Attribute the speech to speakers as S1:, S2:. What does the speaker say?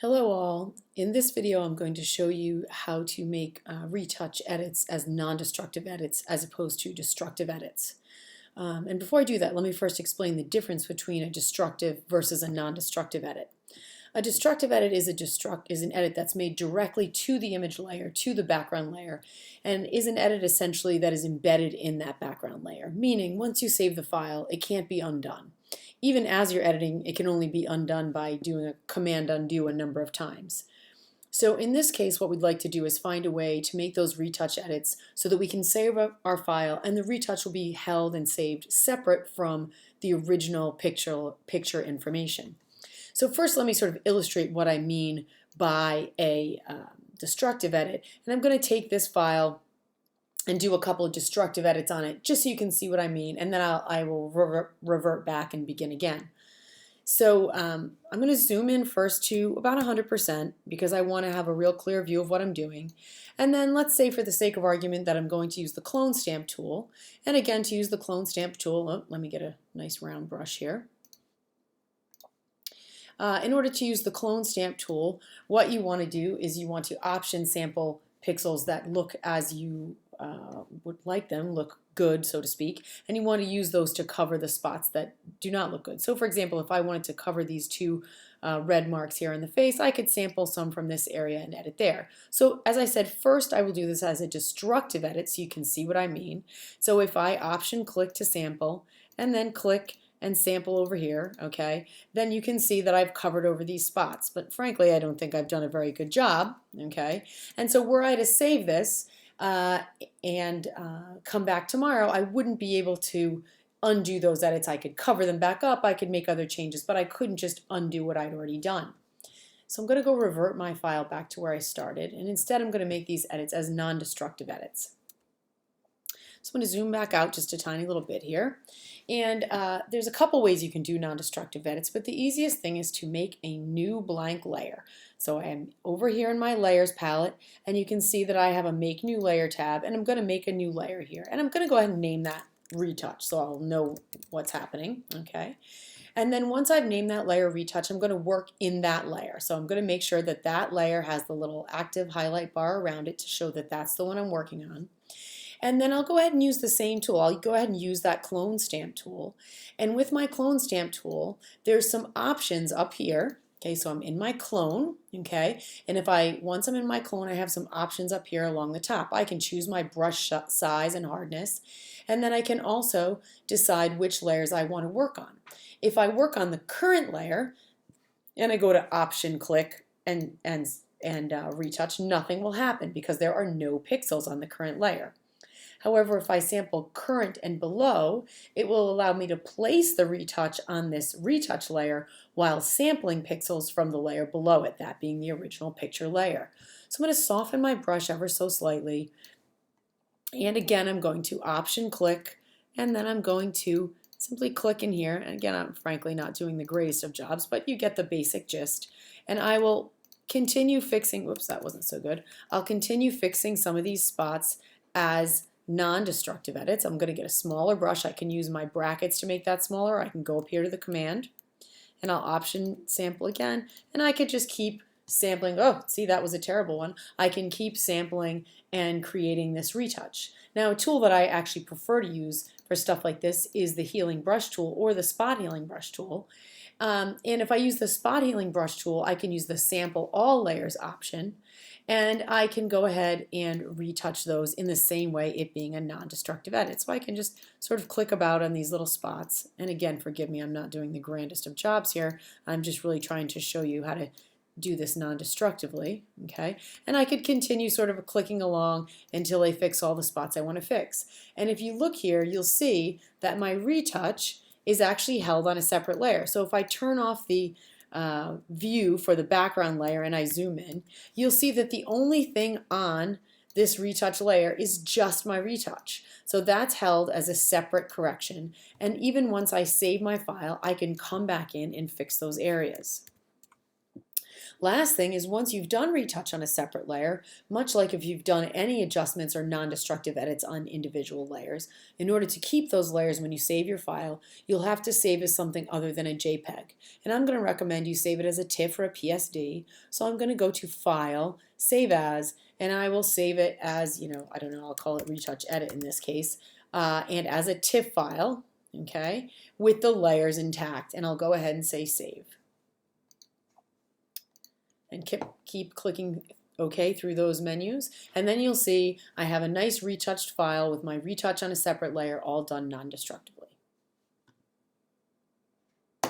S1: Hello all. In this video I'm going to show you how to make retouch edits as non-destructive edits as opposed to destructive edits. And before I do that, let me first explain the difference between a destructive versus a non-destructive edit. A destructive edit is an edit that's made directly to the image layer, to the background layer, and is an edit essentially that is embedded in that background layer, meaning once you save the file, it can't be undone. Even as you're editing, it can only be undone by doing a command undo a number of times. So in this case, what we'd like to do is find a way to make those retouch edits so that we can save our file and the retouch will be held and saved separate from the original picture information. So first, let me sort of illustrate what I mean by a destructive edit. And I'm going to take this file and do a couple of destructive edits on it just so you can see what I mean. And then I will revert back and begin again. So I'm going to zoom in first to about 100% because I want to have a real clear view of what I'm doing. And then let's say for the sake of argument that I'm going to use the clone stamp tool. And again, to use the clone stamp tool, let me get a nice round brush here. In order to use the clone stamp tool, what you want to do is you want to option sample pixels that look as you would like them, look good, so to speak, and you want to use those to cover the spots that do not look good. So for example, if I wanted to cover these two red marks here in the face, I could sample some from this area and edit there. So as I said, first I will do this as a destructive edit so you can see what I mean. So if I option click to sample and then click and sample over here, okay, then you can see that I've covered over these spots. But frankly, I don't think I've done a very good job, okay? And so were I to save this and come back tomorrow, I wouldn't be able to undo those edits. I could cover them back up, I could make other changes, but I couldn't just undo what I'd already done. So I'm going to go revert my file back to where I started, and instead I'm going to make these edits as non-destructive edits. So I'm going to zoom back out just a tiny little bit here. And there's a couple ways you can do non-destructive edits, but the easiest thing is to make a new blank layer. So I am over here in my layers palette, and you can see that I have a make new layer tab, and I'm going to make a new layer here. And I'm going to go ahead and name that retouch so I'll know what's happening. Okay. And then once I've named that layer retouch, I'm going to work in that layer. So I'm going to make sure that that layer has the little active highlight bar around it to show that that's the one I'm working on. And then I'll go ahead and use the same tool. I'll go ahead and use that clone stamp tool. And with my clone stamp tool, there's some options up here. Okay, so I'm in my clone, okay? And once I'm in my clone, I have some options up here along the top. I can choose my brush size and hardness, and then I can also decide which layers I want to work on. If I work on the current layer, and I go to option click and retouch, nothing will happen because there are no pixels on the current layer. However, if I sample current and below, it will allow me to place the retouch on this retouch layer while sampling pixels from the layer below it, that being the original picture layer. So I'm going to soften my brush ever so slightly. And again, I'm going to option click, and then I'm going to simply click in here. And again, I'm frankly not doing the greatest of jobs, but you get the basic gist. And I will continue fixing, whoops, that wasn't so good. I'll continue fixing some of these spots as non-destructive edits. I'm going to get a smaller brush. I can use my brackets to make that smaller. I can go up here to the command and I'll option sample again, and I could just keep sampling. Oh, see, that was a terrible one. I can keep sampling and creating this retouch. Now, a tool that I actually prefer to use for stuff like this is the healing brush tool or the spot healing brush tool. And if I use the spot healing brush tool, I can use the sample all layers option, and I can go ahead and retouch those in the same way, it being a non-destructive edit. So I can just sort of click about on these little spots. And again, forgive me, I'm not doing the grandest of jobs here. I'm just really trying to show you how to do this non-destructively, okay? And I could continue sort of clicking along until I fix all the spots I want to fix. And if you look here, you'll see that my retouch is actually held on a separate layer. So if I turn off the view for the background layer and I zoom in, you'll see that the only thing on this retouch layer is just my retouch. So that's held as a separate correction. And even once I save my file, I can come back in and fix those areas. Last thing is once you've done retouch on a separate layer, much like if you've done any adjustments or non-destructive edits on individual layers, in order to keep those layers when you save your file, you'll have to save as something other than a JPEG. And I'm going to recommend you save it as a TIFF or a PSD. So I'm going to go to File, Save As, and I will save it as, I don't know, I'll call it Retouch Edit in this case, and as a TIFF file, okay, with the layers intact. And I'll go ahead and say Save. And keep clicking OK through those menus, and then you'll see I have a nice retouched file with my retouch on a separate layer all done non-destructively.